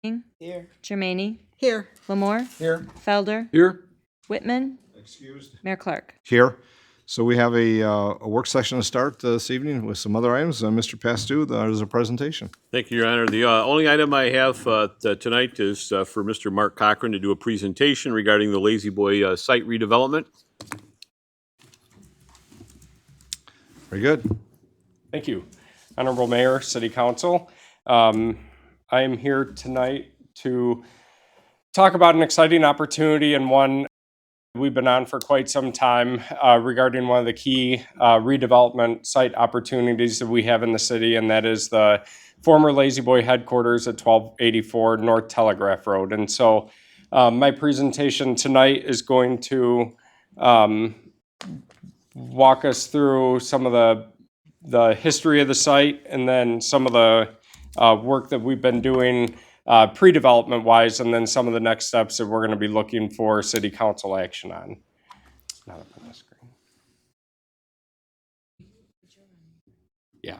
Here. Germaini. Here. Lamore. Here. Felder. Here. Whitman. Excused. Mayor Clark. Here. So we have a work session to start this evening with some other items. Mr. Pastu, there's a presentation. Thank you, Your Honor. The only item I have tonight is for Mr. Mark Cochran to do a presentation regarding the Lazy Boy site redevelopment. Very good. Thank you. Honorable Mayor, City Council. I am here tonight to talk about an exciting opportunity and one we've been on for quite some time regarding one of the key redevelopment site opportunities that we have in the city, and that is the former Lazy Boy headquarters at 1284 North Telegraph Road. And so my presentation tonight is going to walk us through some of the history of the site and then some of the work that we've been doing pre-development wise, and then some of the next steps that we're going to be looking for city council action on. Not up on the screen. Yeah.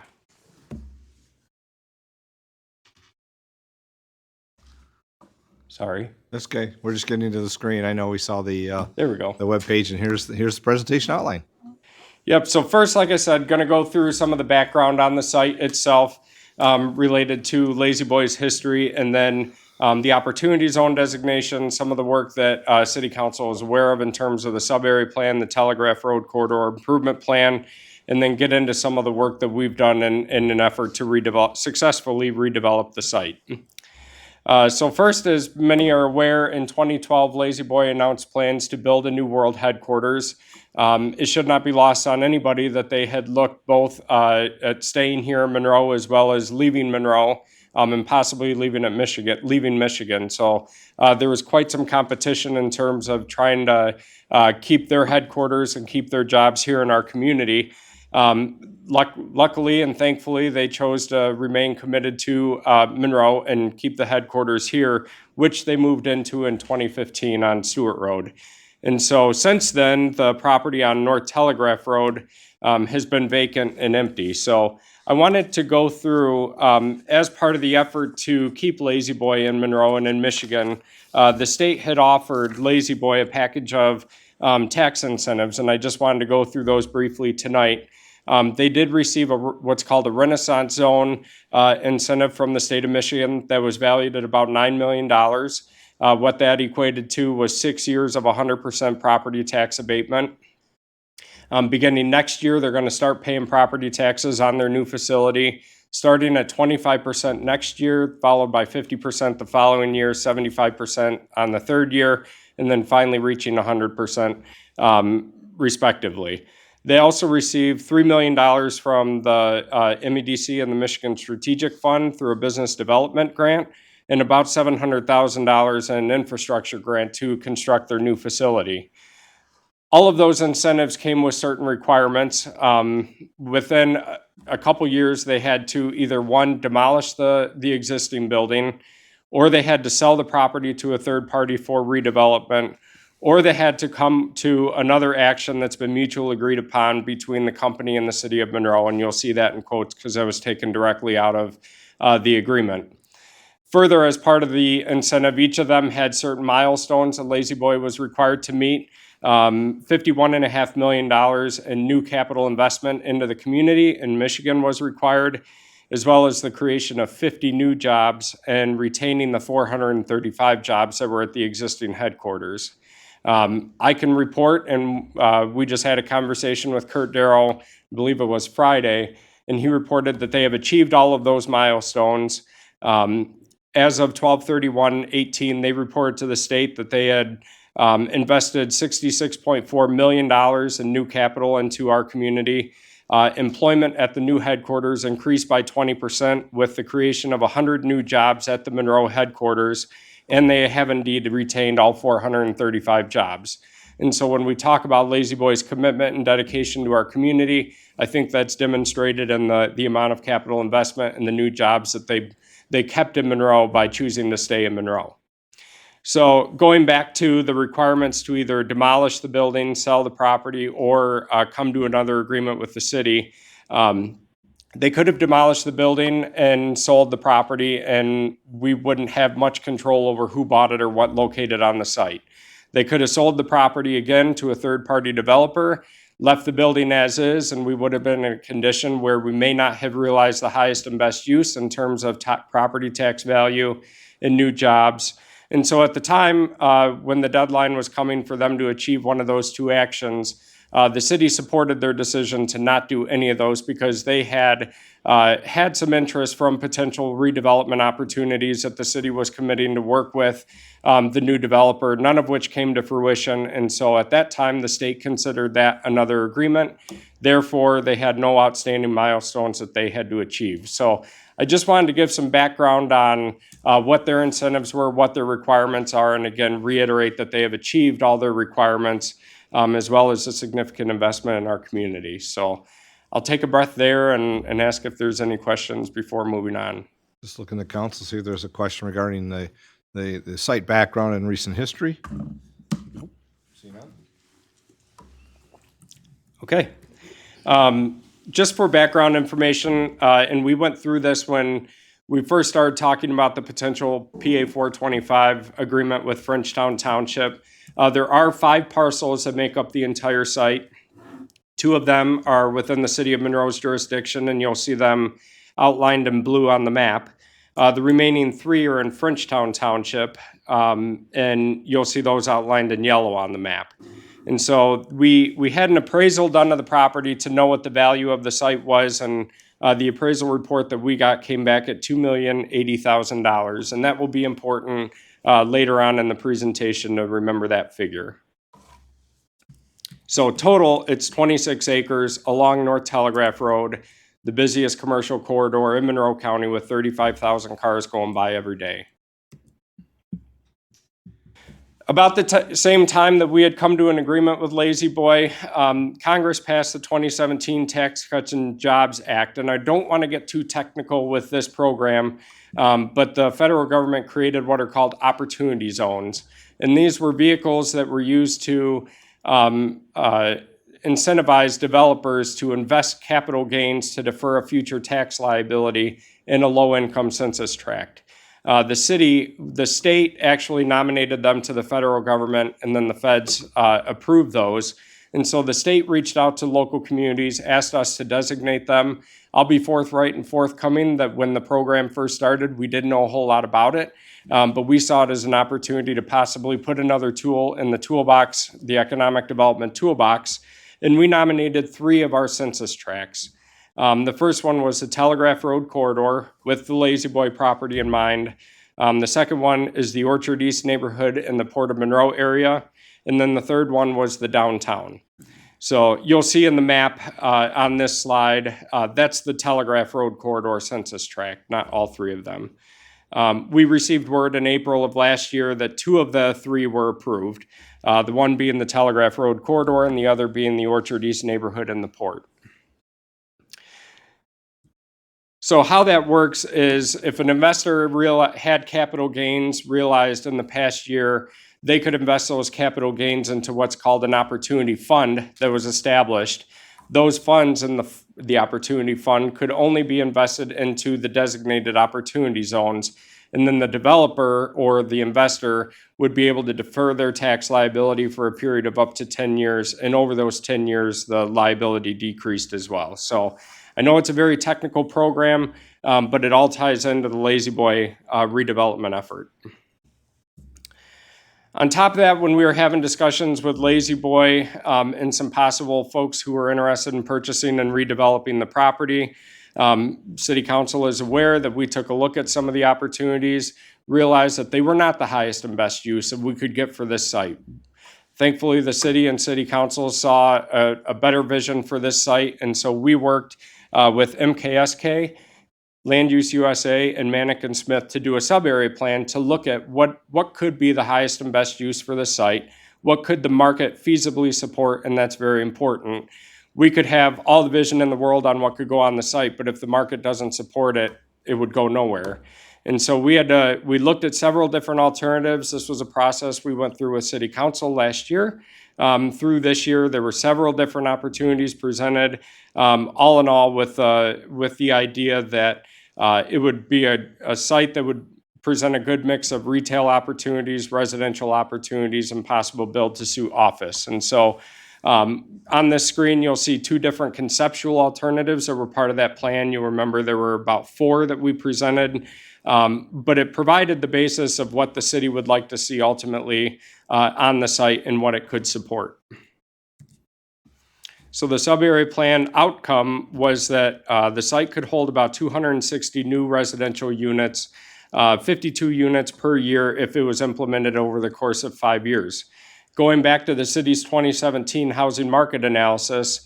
Sorry. That's okay. We're just getting to the screen. I know we saw the There we go. the web page, and here's the presentation outline. Yep. So first, like I said, going to go through some of the background on the site itself related to Lazy Boy's history, and then the opportunity zone designation, some of the work that City Council is aware of in terms of the sub-area plan, the Telegraph Road Corridor Improvement Plan, and then get into some of the work that we've done in an effort to successfully redevelop the site. So first, as many are aware, in 2012, Lazy Boy announced plans to build a new world headquarters. It should not be lost on anybody that they had looked both at staying here in Monroe as well as leaving Monroe and possibly leaving Michigan. So there was quite some competition in terms of trying to keep their headquarters and keep their jobs here in our community. Luckily and thankfully, they chose to remain committed to Monroe and keep the headquarters here, which they moved into in 2015 on Stewart Road. And so since then, the property on North Telegraph Road has been vacant and empty. So I wanted to go through, as part of the effort to keep Lazy Boy in Monroe and in Michigan, the state had offered Lazy Boy a package of tax incentives, and I just wanted to go through those briefly tonight. They did receive what's called a Renaissance Zone incentive from the state of Michigan that was valued at about $9 million. What that equated to was 6 years of 100% property tax abatement. Beginning next year, they're going to start paying property taxes on their new facility, starting at 25% next year, followed by 50% the following year, 75% on the third year, and then finally reaching 100% respectively. They also received $3 million from the MEDC and the Michigan Strategic Fund through a business development grant, and about $700,000 in infrastructure grant to construct their new facility. All of those incentives came with certain requirements. Within a couple years, they had to either, one, demolish the existing building, or they had to sell the property to a third party for redevelopment, or they had to come to another action that's been mutually agreed upon between the company and the city of Monroe, and you'll see that in quotes because that was taken directly out of the agreement. Further, as part of the incentive, each of them had certain milestones that Lazy Boy was required to meet. $51.5 million in new capital investment into the community in Michigan was required, as well as the creation of 50 new jobs and retaining the 435 jobs that were at the existing headquarters. I can report, and we just had a conversation with Kurt Darrow, I believe it was Friday, and he reported that they have achieved all of those milestones. As of 12/31/18, they reported to the state that they had invested $66.4 million in new capital into our community. Employment at the new headquarters increased by 20% with the creation of 100 new jobs at the Monroe headquarters, and they have indeed retained all 435 jobs. And so when we talk about Lazy Boy's commitment and dedication to our community, I think that's demonstrated in the amount of capital investment and the new jobs that they kept in Monroe by choosing to stay in Monroe. So going back to the requirements to either demolish the building, sell the property, or come to another agreement with the city, They could have demolished the building and sold the property, and we wouldn't have much control over who bought it or what located on the site. They could have sold the property again to a third-party developer, left the building as is, and we would have been in a condition where we may not have realized the highest and best use in terms of property tax value and new jobs. And so at the time, when the deadline was coming for them to achieve one of those two actions, the city supported their decision to not do any of those because they had had some interest from potential redevelopment opportunities that the city was committing to work with the new developer, none of which came to fruition. And so at that time, the state considered that another agreement. Therefore, they had no outstanding milestones that they had to achieve. So I just wanted to give some background on what their incentives were, what their requirements are, and again, reiterate that they have achieved all their requirements, as well as a significant investment in our community. So I'll take a breath there and ask if there's any questions before moving on. Just looking at council, see if there's a question regarding the site background and recent history. Nope. See none? Okay. Just for background information, and we went through this when we first started talking about the potential PA 425 agreement with Frenchtown Township. There are 5 parcels that make up the entire site. 2 of them are within the city of Monroe's jurisdiction, and you'll see them outlined in blue on the map. The remaining 3 are in Frenchtown Township, and you'll see those outlined in yellow on the map. And so we had an appraisal done of the property to know what the value of the site was, and the appraisal report that we got came back at $2,080,000, and that will be important later on in the presentation to remember that figure. So total, it's 26 acres along North Telegraph Road, the busiest commercial corridor in Monroe County with 35,000 cars going by every day. About the same time that we had come to an agreement with Lazy Boy, Congress passed the 2017 Tax Cuts and Jobs Act. And I don't want to get too technical with this program, but the federal government created what are called opportunity zones. And these were vehicles that were used to incentivize developers to invest capital gains to defer a future tax liability in a low-income census tract. The state actually nominated them to the federal government, and then the feds approved those. And so the state reached out to local communities, asked us to designate them. I'll be forthright and forthcoming that when the program first started, we didn't know a whole lot about it, but we saw it as an opportunity to possibly put another tool in the toolbox, the economic development toolbox, and we nominated 3 of our census tracts. The first one was the Telegraph Road corridor with the Lazy Boy property in mind. The second one is the Orchard East neighborhood in the Port of Monroe area. And then the third one was the downtown. So you'll see in the map on this slide, that's the Telegraph Road corridor census tract, not all 3 of them. We received word in April of last year that 2 of the 3 were approved, the one being the Telegraph Road corridor and the other being the Orchard East neighborhood in the port. So how that works is if an investor had capital gains realized in the past year, they could invest those capital gains into what's called an opportunity fund that was established. Those funds in the opportunity fund could only be invested into the designated opportunity zones. And then the developer or the investor would be able to defer their tax liability for a period of up to 10 years. And over those 10 years, the liability decreased as well. So I know it's a very technical program, but it all ties into the Lazy Boy redevelopment effort. On top of that, when we were having discussions with Lazy Boy and some possible folks who were interested in purchasing and redeveloping the property, City Council is aware that we took a look at some of the opportunities, realized that they were not the highest and best use that we could get for this site. Thankfully, the city and City Council saw a better vision for this site, and so we worked with MKSK, Land Use USA, and Manick & Smith to do a sub-area plan to look at what could be the highest and best use for the site, what could the market feasibly support, and that's very important. We could have all the vision in the world on what could go on the site, but if the market doesn't support it, it would go nowhere. And so we looked at several different alternatives. This was a process we went through with City Council last year. through this year. There were several different opportunities presented, all in all with the idea that it would be a site that would present a good mix of retail opportunities, residential opportunities, and possible build-to-suit office. And so on this screen, you'll see two different conceptual alternatives that were part of that plan. You'll remember there were about 4 that we presented, but it provided the basis of what the city would like to see ultimately on the site and what it could support. So the sub-area plan outcome was that the site could hold about 260 new residential units, 52 units per year if it was implemented over the course of 5 years. Going back to the city's 2017 housing market analysis,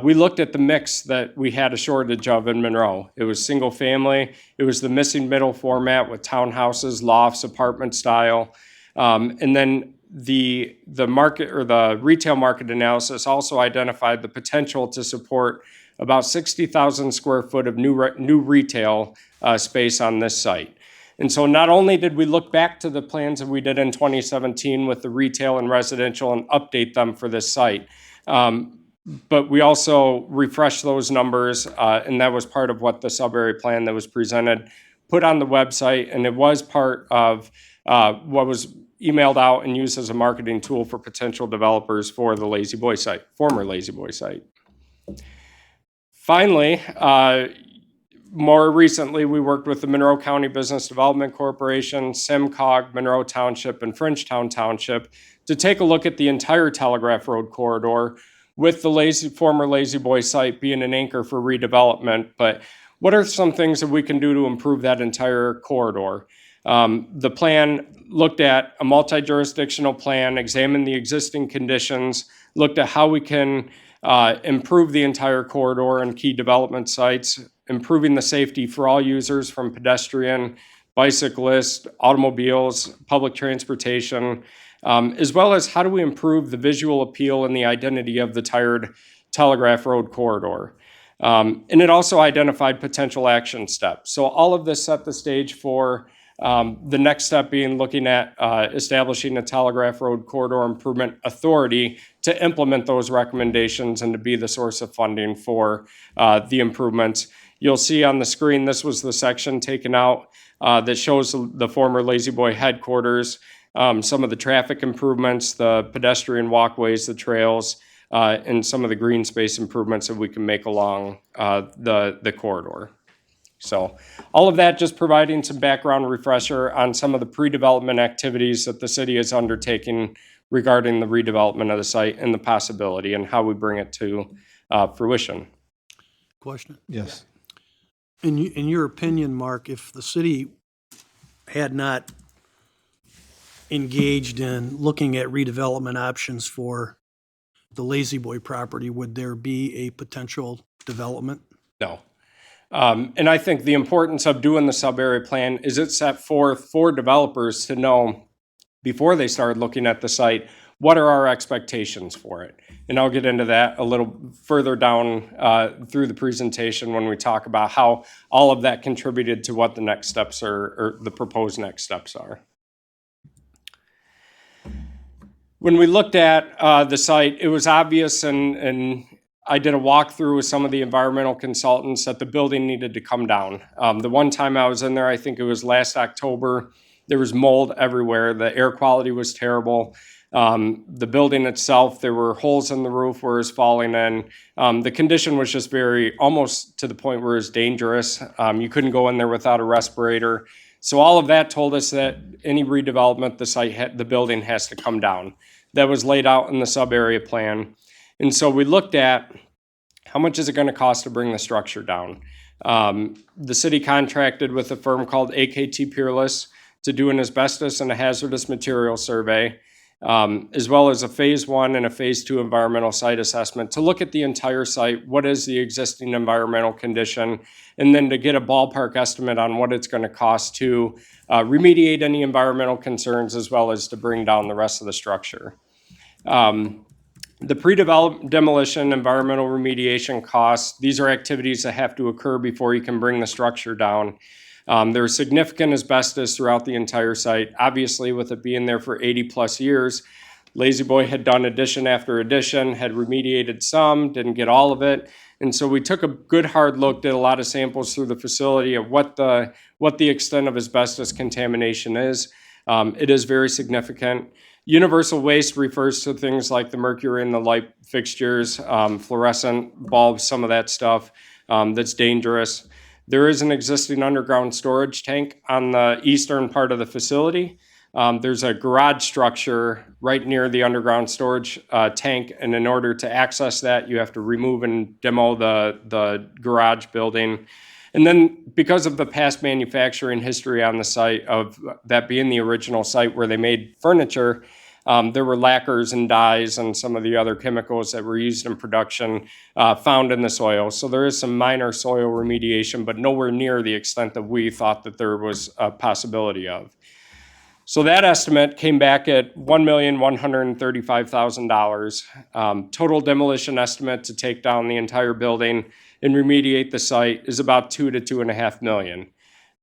we looked at the mix that we had a shortage of in Monroe. It was single family, it was the missing middle format with townhouses, lofts, apartment style, and then the market or the retail market analysis also identified the potential to support about 60,000 square foot of new retail space on this site. And so not only did we look back to the plans that we did in 2017 with the retail and residential and update them for this site, but we also refreshed those numbers, and that was part of what the sub-area plan that was presented put on the website, and it was part of what was emailed out and used as a marketing tool for potential developers for the Lazy Boy site, former Lazy Boy site. Finally, more recently, we worked with the Monroe County Business Development Corporation, SIMCOG, Monroe Township, and Frenchtown Township to take a look at the entire Telegraph Road corridor, with the former Lazy Boy site being an anchor for redevelopment. But what are some things that we can do to improve that entire corridor? The plan looked at a multi-jurisdictional plan, examined the existing conditions, looked at how we can improve the entire corridor and key development sites, improving the safety for all users from pedestrian, bicyclists, automobiles, public transportation, as well as how do we improve the visual appeal and the identity of the tired Telegraph Road corridor. And it also identified potential action steps. So all of this set the stage for the next step being looking at establishing a Telegraph Road Corridor Improvement Authority to implement those recommendations and to be the source of funding for the improvements. You'll see on the screen, this was the section taken out that shows the former Lazy Boy headquarters, some of the traffic improvements, the pedestrian walkways, the trails, and some of the green space improvements that we can make along the corridor. So all of that just providing some background refresher on some of the pre-development activities that the city is undertaking regarding the redevelopment of the site and the possibility and how we bring it to fruition. Question? Yes. In your opinion, Mark, if the city had not engaged in looking at redevelopment options for the Lazy Boy property, would there be a potential development? No. And I think the importance of doing the sub-area plan is it set forth for developers to know before they start looking at the site, what are our expectations for it? And I'll get into that a little further down through the presentation when we talk about how all of that contributed to what the next steps are, or the proposed next steps are. When we looked at the site, it was obvious, and I did a walkthrough with some of the environmental consultants, that the building needed to come down. The one time I was in there, I think it was last October, there was mold everywhere. The air quality was terrible. The building itself, there were holes in the roof where it was falling in. The condition was just almost to the point where it was dangerous. You couldn't go in there without a respirator. So all of that told us that any redevelopment, the building has to come down. That was laid out in the sub-area plan. And so we looked at how much is it going to cost to bring the structure down. The city contracted with a firm called AKT Peerless to do an asbestos and a hazardous material survey, as well as a phase 1 and a phase 2 environmental site assessment to look at the entire site, what is the existing environmental condition, and then to get a ballpark estimate on what it's going to cost to remediate any environmental concerns, as well as to bring down the rest of the structure. The pre-development demolition, environmental remediation costs, these are activities that have to occur before you can bring the structure down. There's significant asbestos throughout the entire site. Obviously, with it being there for 80 plus years, Lazy Boy had done addition after addition, had remediated some, didn't get all of it. And so we took a good hard look, did a lot of samples through the facility of what the extent of asbestos contamination is. It is very significant. Universal waste refers to things like the mercury in the light fixtures, fluorescent bulbs, some of that stuff that's dangerous. There is an existing underground storage tank on the eastern part of the facility. There's a garage structure right near the underground storage tank, and in order to access that, you have to remove and demo the garage building. And then because of the past manufacturing history on the site, of that being the original site where they made furniture, there were lacquers and dyes and some of the other chemicals that were used in production found in the soil. So there is some minor soil remediation, but nowhere near the extent that we thought that there was a possibility of. So that estimate came back at $1,135,000. Total demolition estimate to take down the entire building and remediate the site is about $2 to $2.5 million.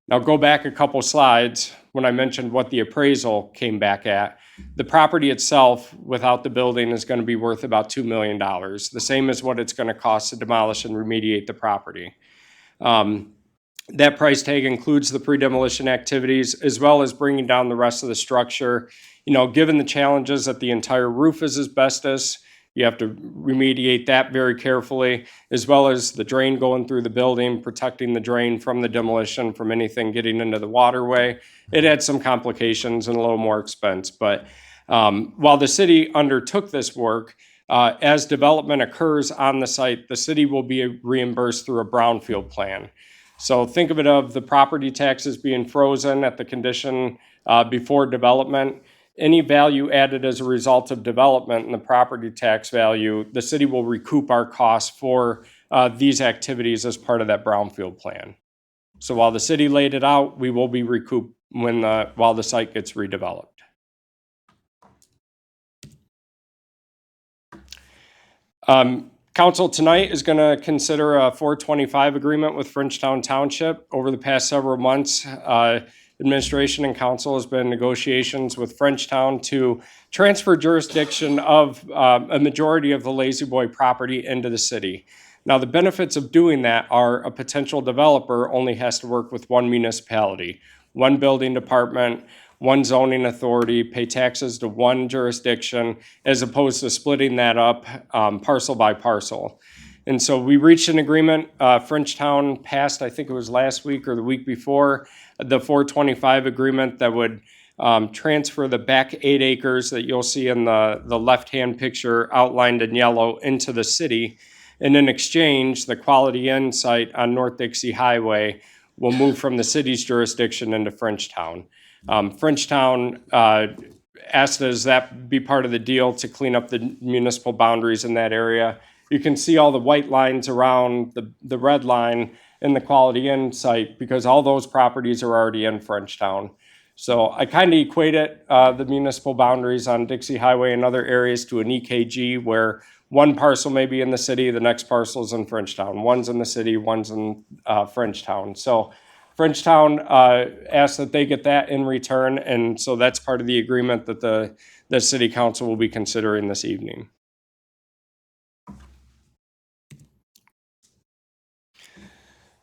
Now go back a couple slides when I mentioned what the appraisal came back at. The property itself without the building is going to be worth about $2 million, the same as what it's going to cost to demolish and remediate the property. That price tag includes the pre-demolition activities as well as bringing down the rest of the structure. You know, given the challenges that the entire roof is asbestos, you have to remediate that very carefully, as well as the drain going through the building, protecting the drain from the demolition, from anything getting into the waterway. It had some complications and a little more expense. But while the city undertook this work, as development occurs on the site, the city will be reimbursed through a brownfield plan. So think of it of the property taxes being frozen at the condition before development. Any value added as a result of development in the property tax value, the city will recoup our costs for these activities as part of that brownfield plan. So while the city laid it out, we will be recouped while the site gets redeveloped. Council tonight is going to consider a 425 agreement with Frenchtown Township. Over the past several months, administration and council has been in negotiations with Frenchtown to transfer jurisdiction of a majority of the Lazy Boy property into the city. Now, the benefits of doing that are a potential developer only has to work with one municipality, one building department, one zoning authority, pay taxes to one jurisdiction, as opposed to splitting that up parcel by parcel. And so we reached an agreement. Frenchtown passed, I think it was last week or the week before, the 425 agreement that would transfer the back 8 acres that you'll see in the left-hand picture outlined in yellow into the city. And in exchange, the Quality Inn site on North Dixie Highway will move from the city's jurisdiction into Frenchtown. Frenchtown asked us that be part of the deal to clean up the municipal boundaries in that area. You can see all the white lines around the red line in the Quality Inn site because all those properties are already in Frenchtown. So I kind of equate it, the municipal boundaries on Dixie Highway and other areas to an EKG where one parcel may be in the city, the next parcel is in Frenchtown. One's in the city, one's in Frenchtown. So Frenchtown asked that they get that in return, and so that's part of the agreement that the city council will be considering this evening.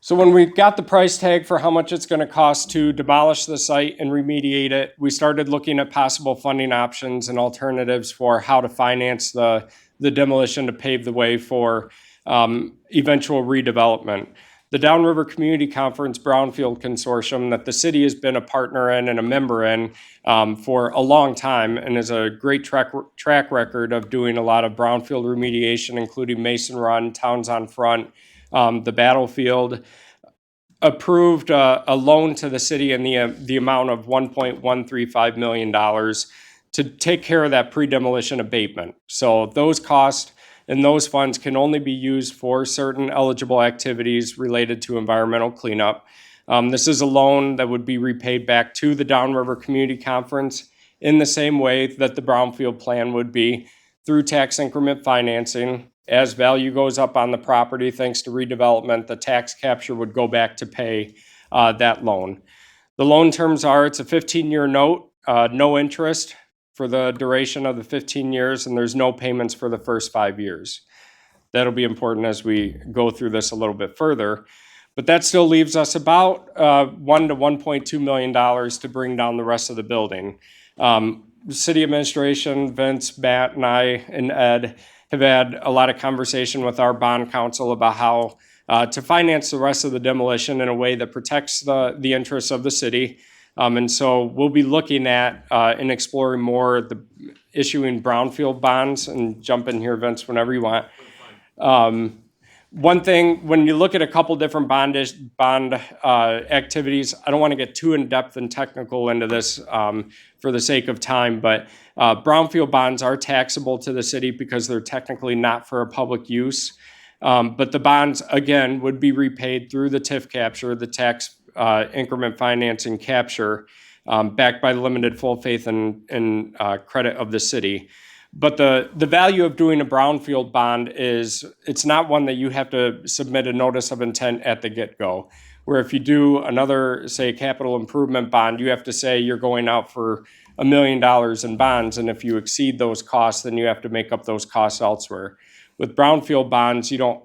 So when we got the price tag for how much it's going to cost to demolish the site and remediate it, we started looking at possible funding options and alternatives for how to finance the demolition to pave the way for eventual redevelopment. The Downriver Community Conference Brownfield Consortium that the city has been a partner in and a member in for a long time and is a great track record of doing a lot of brownfield remediation, including Mason Run, Towns on Front, the Battlefield, approved a loan to the city in the amount of $1.135 million to take care of that pre-demolition abatement. So those costs and those funds can only be used for certain eligible activities related to environmental cleanup. This is a loan that would be repaid back to the Downriver Community Conference in the same way that the Brownfield Plan would be through tax increment financing. As value goes up on the property, thanks to redevelopment, the tax capture would go back to pay that loan. The loan terms are, it's a 15-year note, no interest, for the duration of the 15 years, and there's no payments for the first 5 years. That'll be important as we go through this a little bit further. But that still leaves us about $1 to $1.2 million to bring down the rest of the building. City administration, Vince, Matt, and I, and Ed have had a lot of conversation with our bond counsel about how to finance the rest of the demolition in a way that protects the interests of the city. And so we'll be looking at and exploring more the issuing brownfield bonds. And jump in here, Vince, whenever you want. One thing, when you look at a couple different bond activities, I don't want to get too in-depth and technical into this for the sake of time, but brownfield bonds are taxable to the city because they're technically not for a public use. But the bonds, again, would be repaid through the TIF capture, the tax increment financing capture, backed by the limited full faith and credit of the city. But the value of doing a brownfield bond is it's not one that you have to submit a notice of intent at the get-go. Where if you do another, say, capital improvement bond, you have to say you're going out for $1 million in bonds, and if you exceed those costs, then you have to make up those costs elsewhere. With brownfield bonds, you don't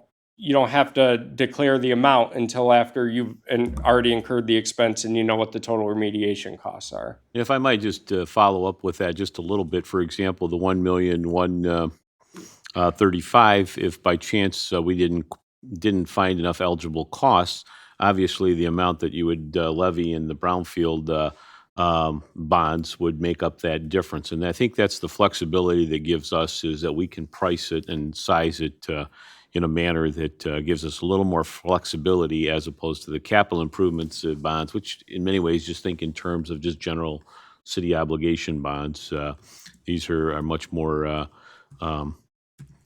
have to declare the amount until after you've already incurred the expense and you know what the total remediation costs are. If I might just follow up with that just a little bit, for example, the 1,135,000, if by chance we didn't find enough eligible costs, obviously the amount that you would levy in the brownfield bonds would make up that difference. And I think that's the flexibility that gives us, is that we can price it and size it in a manner that gives us a little more flexibility, as opposed to the capital improvements bonds, which in many ways just think in terms of just general city obligation bonds. These are much more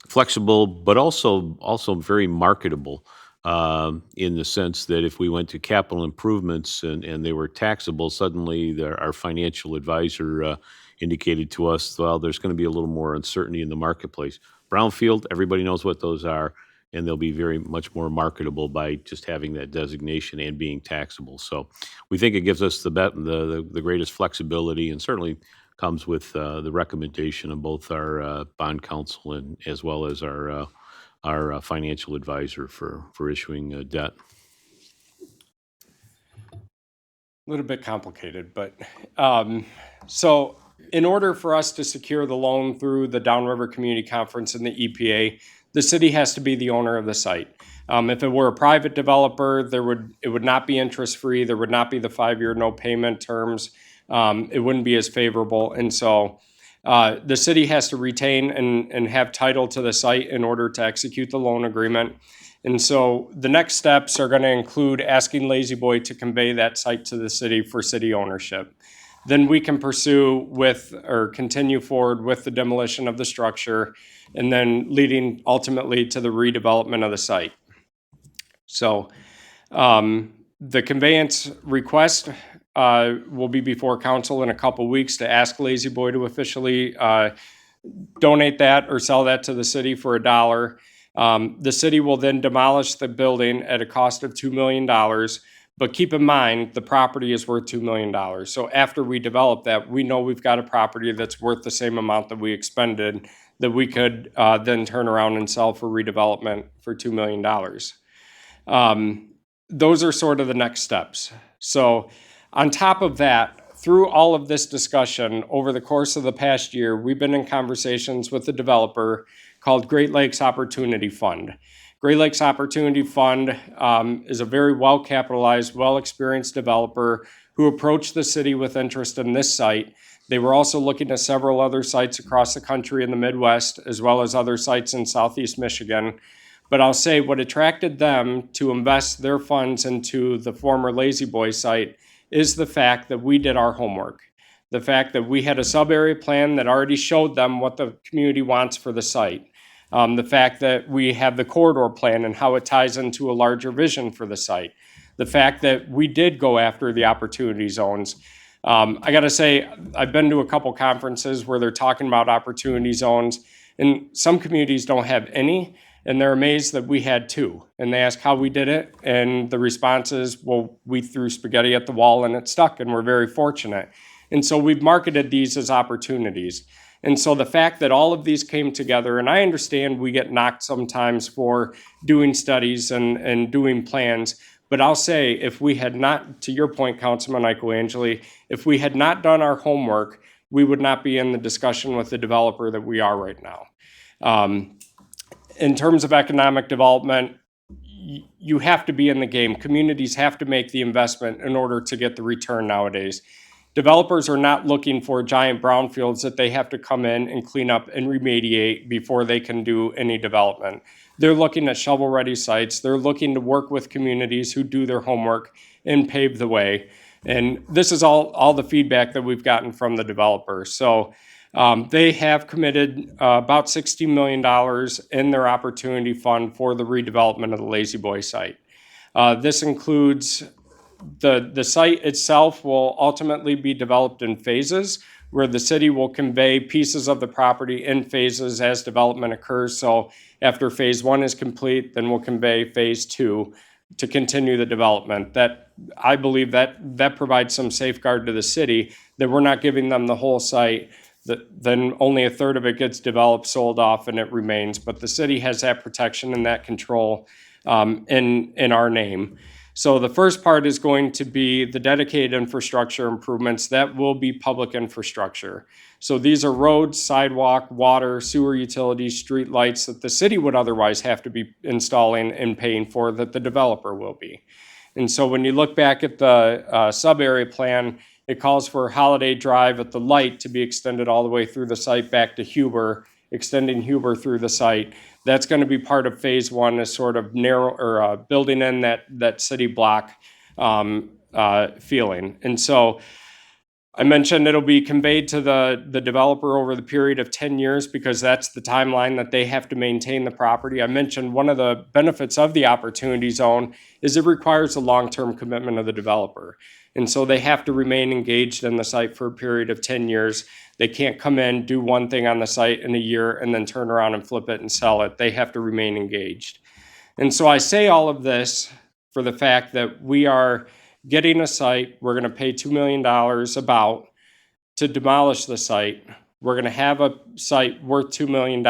flexible, but also very marketable, in the sense that if we went to capital improvements and they were taxable, suddenly our financial advisor indicated to us, well, there's going to be a little more uncertainty in the marketplace. Brownfield, everybody knows what those are, and they'll be very much more marketable by just having that designation and being taxable. So we think it gives us the greatest flexibility, and certainly comes with the recommendation of both our bond counsel and as well as our financial advisor for issuing debt. A little bit complicated, but so in order for us to secure the loan through the Downriver Community Conference and the EPA, the city has to be the owner of the site. If it were a private developer, it would not be interest-free. There would not be the 5-year no payment terms. It wouldn't be as favorable. And so the city has to retain and have title to the site in order to execute the loan agreement. And so the next steps are going to include asking Lazy Boy to convey that site to the city for city ownership. Then we can pursue or continue forward with the demolition of the structure, and then leading ultimately to the redevelopment of the site. So the conveyance request will be before council in a couple weeks to ask Lazy Boy to officially donate that or sell that to the city for $1. The city will then demolish the building at a cost of $2 million. But keep in mind, the property is worth $2 million. So after we develop that, we know we've got a property that's worth the same amount that we expended, that we could then turn around and sell for redevelopment for $2 million. Those are sort of the next steps. So on top of that, through all of this discussion over the course of the past year, we've been in conversations with the developer called Great Lakes Opportunity Fund. Great Lakes Opportunity Fund is a very well-capitalized, well-experienced developer who approached the city with interest in this site. They were also looking at several other sites across the country in the Midwest, as well as other sites in Southeast Michigan. But I'll say what attracted them to invest their funds into the former Lazy Boy site is the fact that we did our homework. The fact that we had a sub-area plan that already showed them what the community wants for the site. The fact that we have the corridor plan and how it ties into a larger vision for the site. The fact that we did go after the opportunity zones. I got to say, I've been to a couple conferences where they're talking about opportunity zones, and some communities don't have any, and they're amazed that we had 2. And they ask how we did it, and the response is, well, we threw spaghetti at the wall and it stuck, and we're very fortunate. And so we've marketed these as opportunities. And so the fact that all of these came together, and I understand we get knocked sometimes for doing studies and doing plans, but I'll say if we had not, to your point, Councilman Angeli, if we had not done our homework, we would not be in the discussion with the developer that we are right now. In terms of economic development, you have to be in the game. Communities have to make the investment in order to get the return nowadays. Developers are not looking for giant brownfields that they have to come in and clean up and remediate before they can do any development. They're looking at shovel-ready sites. They're looking to work with communities who do their homework and pave the way. And this is all the feedback that we've gotten from the developers. So they have committed about $60 million in their opportunity fund for the redevelopment of the Lazy Boy site. This includes the site itself will ultimately be developed in phases, where the city will convey pieces of the property in phases as development occurs. So after phase 1 is complete, then we'll convey phase 2 to continue the development. That, I believe that provides some safeguard to the city, that we're not giving them the whole site, then only a third of it gets developed, sold off, and it remains. But the city has that protection and that control in our name. So the first part is going to be the dedicated infrastructure improvements. That will be public infrastructure. So these are roads, sidewalk, water, sewer utilities, street lights that the city would otherwise have to be installing and paying for, that the developer will be. And so when you look back at the sub-area plan, it calls for Holiday Drive at the light to be extended all the way through the site back to Huber, extending Huber through the site. That's going to be part of phase 1, is sort of narrow or building in that city block feeling. And so I mentioned it'll be conveyed to the developer over the period of 10 years because that's the timeline that they have to maintain the property. I mentioned one of the benefits of the opportunity zone is it requires a long-term commitment of the developer. And so they have to remain engaged in the site for a period of 10 years. They can't come in, do one thing on the site in a year, and then turn around and flip it and sell it. They have to remain engaged. And so I say all of this for the fact that we are getting a site. We're going to pay $2 million about to demolish the site. We're going to have a site worth $2 million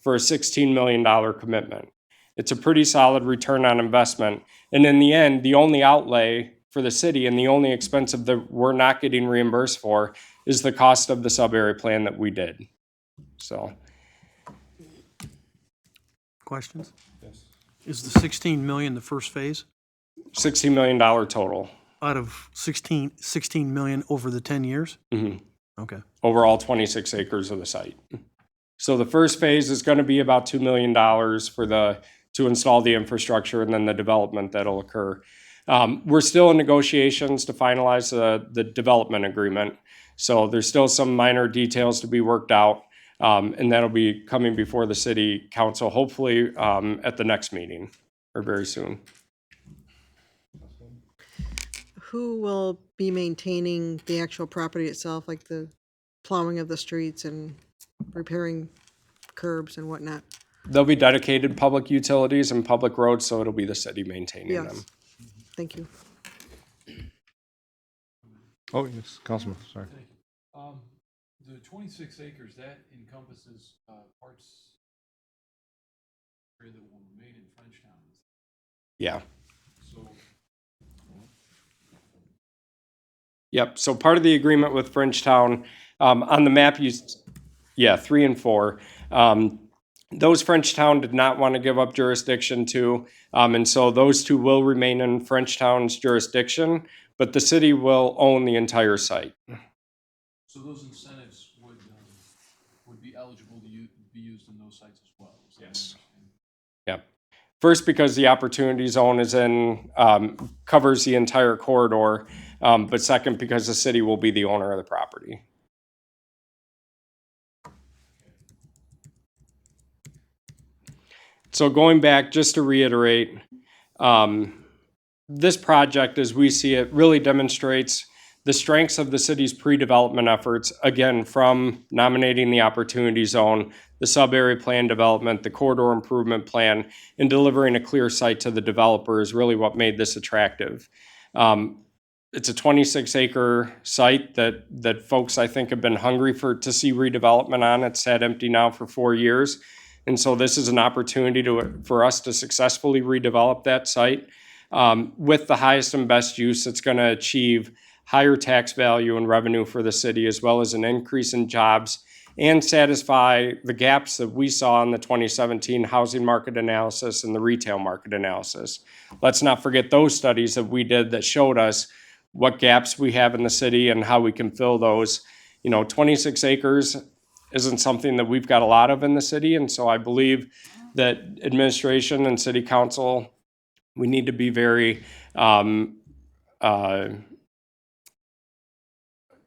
for a $16 million commitment. It's a pretty solid return on investment. And in the end, the only outlay for the city and the only expense that we're not getting reimbursed for is the cost of the sub-area plan that we did. So. Questions? Yes. Is the 16 million the first phase $16 million total. out of 16 million over the 10 years? Mm-hmm. Okay. Over all 26 acres of the site. So the first phase is going to be about $2 million to install the infrastructure and then the development that'll occur. We're still in negotiations to finalize the development agreement. So there's still some minor details to be worked out, and that'll be coming before the city council, hopefully at the next meeting or very soon. Who will be maintaining the actual property itself, like the plowing of the streets and repairing curbs and whatnot? There'll be dedicated public utilities and public roads, so it'll be the city maintaining them. Yes. Thank you. Oh, yes, Councilman, sorry. The 26 acres, that encompasses parts that will remain in Frenchtown. Yeah. So, Yep. So part of the agreement with Frenchtown, on the map, 3 and 4. Those Frenchtown did not want to give up jurisdiction to, and so those two will remain in Frenchtown's jurisdiction, but the city will own the entire site. so those incentives would be eligible to be used in those sites as well. Is that what I Yes. understand? Yep. First, because the opportunity zone is covers the entire corridor, but second, because the city will be the owner of the property. So going back, just to reiterate, this project, as we see it, really demonstrates the strengths of the city's pre-development efforts, again, from nominating the opportunity zone, the sub-area plan development, the corridor improvement plan, and delivering a clear site to the developer is really what made this attractive. it's a 26-acre site that folks, I think, have been hungry to see redevelopment on. It's sat empty now for 4 years. And so this is an opportunity for us to successfully redevelop that site with the highest and best use that's going to achieve higher tax value and revenue for the city, as well as an increase in jobs and satisfy the gaps that we saw in the 2017 housing market analysis and the retail market analysis. Let's not forget those studies that we did that showed us what gaps we have in the city and how we can fill those. 26 acres isn't something that we've got a lot of in the city, and so I believe that administration and city council, we need to be very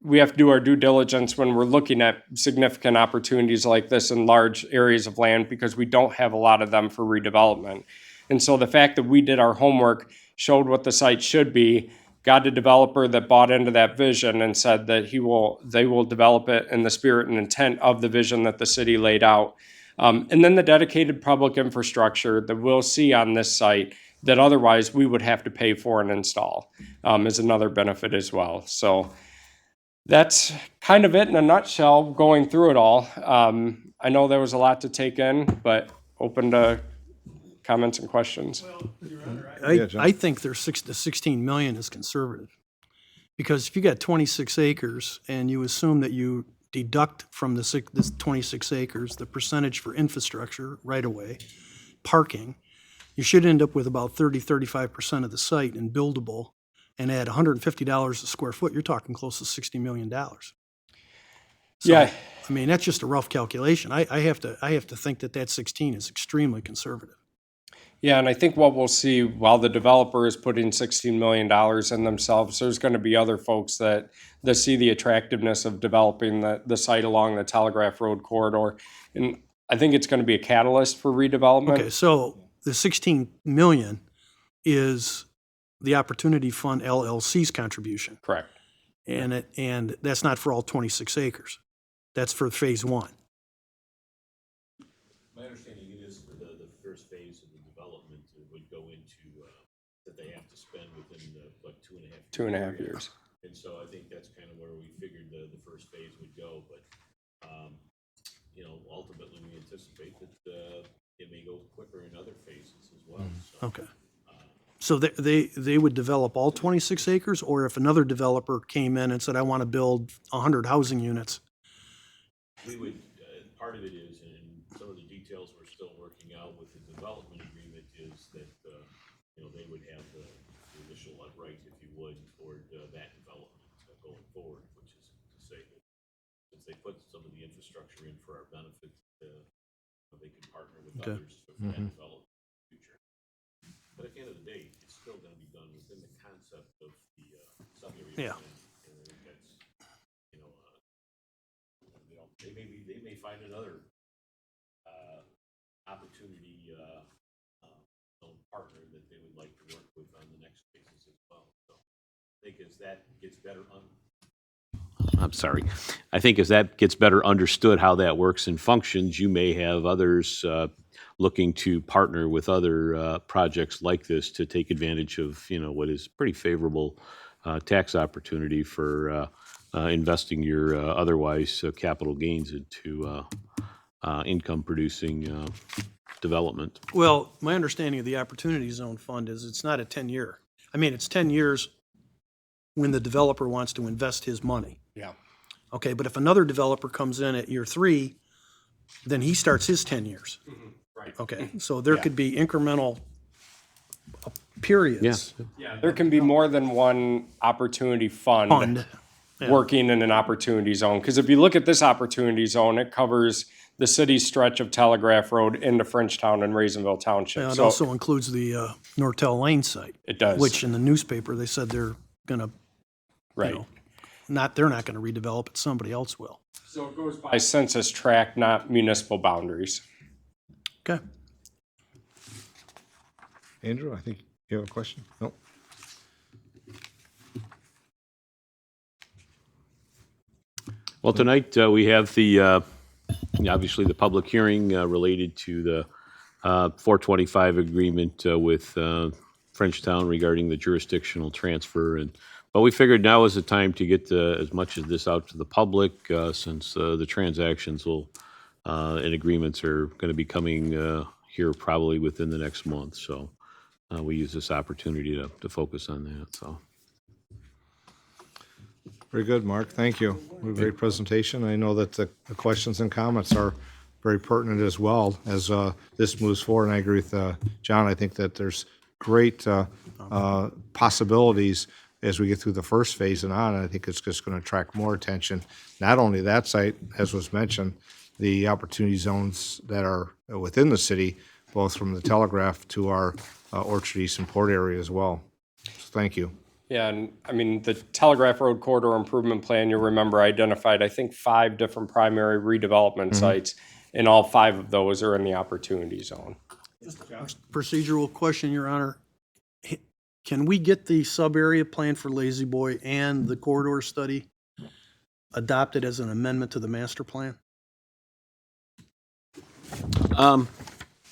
we have to do our due diligence when we're looking at significant opportunities like this in large areas of land, because we don't have a lot of them for redevelopment. And so the fact that we did our homework, showed what the site should be, got a developer that bought into that vision and said that they will develop it in the spirit and intent of the vision that the city laid out. And then the dedicated public infrastructure that we'll see on this site that otherwise we would have to pay for and install is another benefit as well. So that's kind of it in a nutshell, going through it all. I know there was a lot to take in, but open to comments and questions. Yeah, John. I think the 16 million is conservative. Because if you got 26 acres and you assume that you deduct from this 26 acres the percentage for infrastructure right away, parking, you should end up with about 35% of the site in buildable, and at $150 a square foot, you're talking close to $60 million. So, Yeah. I mean, that's just a rough calculation. I have to think that 16 is extremely conservative. Yeah, and I think what we'll see while the developer is putting $16 million in themselves, there's going to be other folks that see the attractiveness of developing the site along the Telegraph Road corridor. And I think it's going to be a catalyst for redevelopment. Okay, so the 16 million is the Opportunity Fund LLC's contribution, Correct. and that's not for all 26 acres. That's for phase one. My understanding is for the first phase of the development would go into, that they have to spend within like 2.5 years. 2.5 years. And so I think that's kind of where we figured the first phase would go, but, ultimately we anticipate that it may go quicker in other phases as well. So, Okay. So they would develop all 26 acres, or if another developer came in and said, I want to build 100 housing units? we would, part of it is, and some of the details we're still working out with the development agreement, is that, they would have the initial right, if you would, toward that development going forward, which is to say that since they put some of the infrastructure in for our benefit, they can partner with Okay. others for that development in the future. But at the end of the day, it's still going to be done within the concept of the sub-area. Yeah. plan. And I think that's, they may find another opportunity zone partner that they would like to work with on the next phases as well. So I think as that gets better I'm sorry. I think as that gets better understood how that works and functions, you may have others looking to partner with other projects like this to take advantage of, what is pretty favorable tax opportunity for investing your otherwise capital gains into income-producing development. Well, my understanding of the Opportunity Zone Fund is it's not a 10-year. I mean, it's 10 years when the developer wants to invest his money. Yeah. Okay, but if another developer comes in at year 3, then he starts his 10 years. Right. Okay, so there could be incremental periods. Yeah, there can be more than one opportunity fund Yeah. working in an opportunity zone. Because if you look at this opportunity zone, it covers the city's stretch of Telegraph Road into Frenchtown and Raisinville Township. And it So also includes the Nortel Lane site. it does. Which in the newspaper, they said they're gonna, right. they're not gonna redevelop it, somebody else will. So it goes by census tract, not municipal boundaries. Okay. Andrew, I think you have a question? Nope. Well, tonight we have the, obviously the public hearing related to the 425 agreement with Frenchtown regarding the jurisdictional transfer. But we figured now is the time to get as much of this out to the public, since the transactions will, and agreements are going to be coming here probably within the next month. So we use this opportunity to focus on that, so. Very good, Mark. Thank you. Great presentation. I know that the questions and comments are very pertinent as well as this moves forward. And I agree with John. I think that there's great possibilities as we get through the first phase and on. And I think it's just going to attract more attention. Not only that site, as was mentioned, the opportunity zones that are within the city, both from the Telegraph to our Orchard East and Port area as well. So thank you. Yeah, and I mean, the Telegraph Road Corridor Improvement Plan, you'll remember, identified, I think, 5 different primary redevelopment sites, and all 5 of those are in the Opportunity Zone. Procedural question, Your Honor. Can we get the sub-area plan for Lazy Boy and the corridor study adopted as an amendment to the master plan?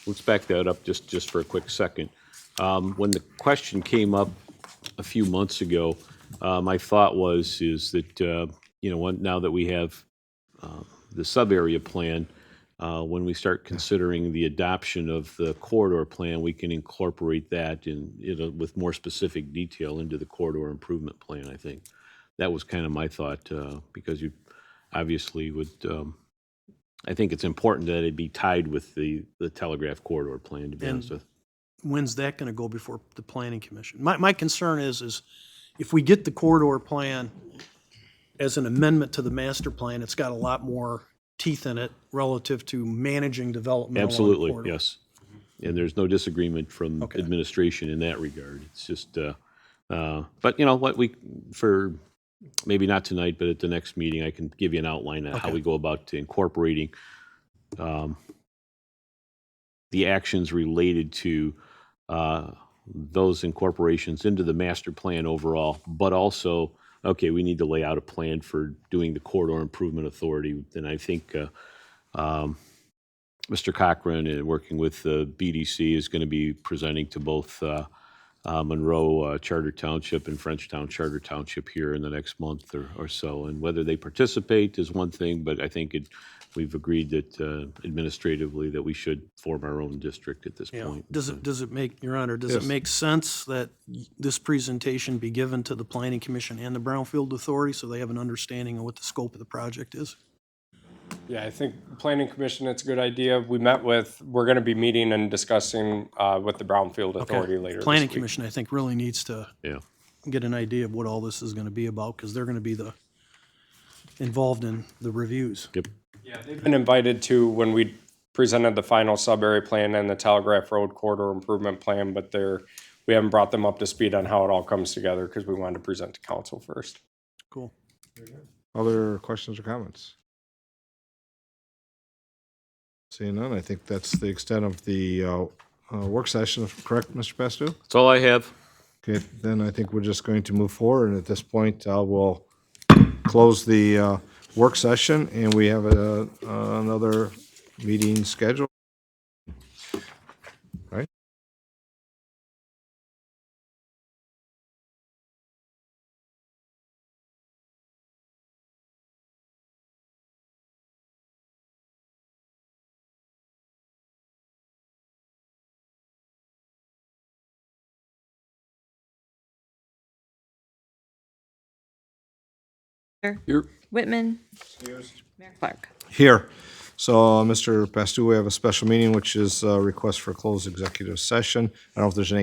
Let's back that up just for a quick second. When the question came up a few months ago, my thought is that, now that we have the sub-area plan, when we start considering the adoption of the corridor plan, we can incorporate that with more specific detail into the corridor improvement plan, I think. That was kind of my thought, because you obviously would, I think it's important that it be tied with the Telegraph corridor plan, to be honest with. When's that going to go before the planning commission? My concern is if we get the corridor plan as an amendment to the master plan, it's got a lot more teeth in it relative to managing development along the Absolutely, corridor. yes. And there's no disagreement from Okay. administration in that regard. It's just, but you know what, for maybe not tonight, but at the next meeting, I can give you an outline of how we go about incorporating the actions related to those incorporations into the master plan overall, but also, okay, we need to lay out a plan for doing the corridor improvement authority. And I think Mr. Cochran, working with the BDC, is going to be presenting to both Monroe Charter Township and Frenchtown Charter Township here in the next month or so. And whether they participate is one thing, but I think we've agreed that administratively that we should form our own district at this Yeah. point. Does it make, Your Honor, does Yes. it make sense that this presentation be given to the planning commission and the Brownfield Authority so they have an understanding of what the scope of the project is? Yeah, I think Planning Commission, it's a good idea. We're going to be meeting and discussing with the Brownfield Authority later this Planning week. commission, I think, really needs to Yeah. get an idea of what all this is going to be about, because they're going to be involved in the reviews. Yep. Yeah, they've been invited to when we presented the final sub-area plan and the Telegraph Road Corridor Improvement Plan, but we haven't brought them up to speed on how it all comes together because we wanted to present to council first. Cool. Other questions or comments? Seeing none, I think that's the extent of the work session, correct, Mr. Pastu? That's all I have. Okay, then I think we're just going to move forward, and at this point, we'll close the work session, and we have another meeting scheduled. Right? Whitman. Mayor Clark. Here. So, Mr. Pastu, we have a special meeting, which is a request for closed executive session. I don't know if there's any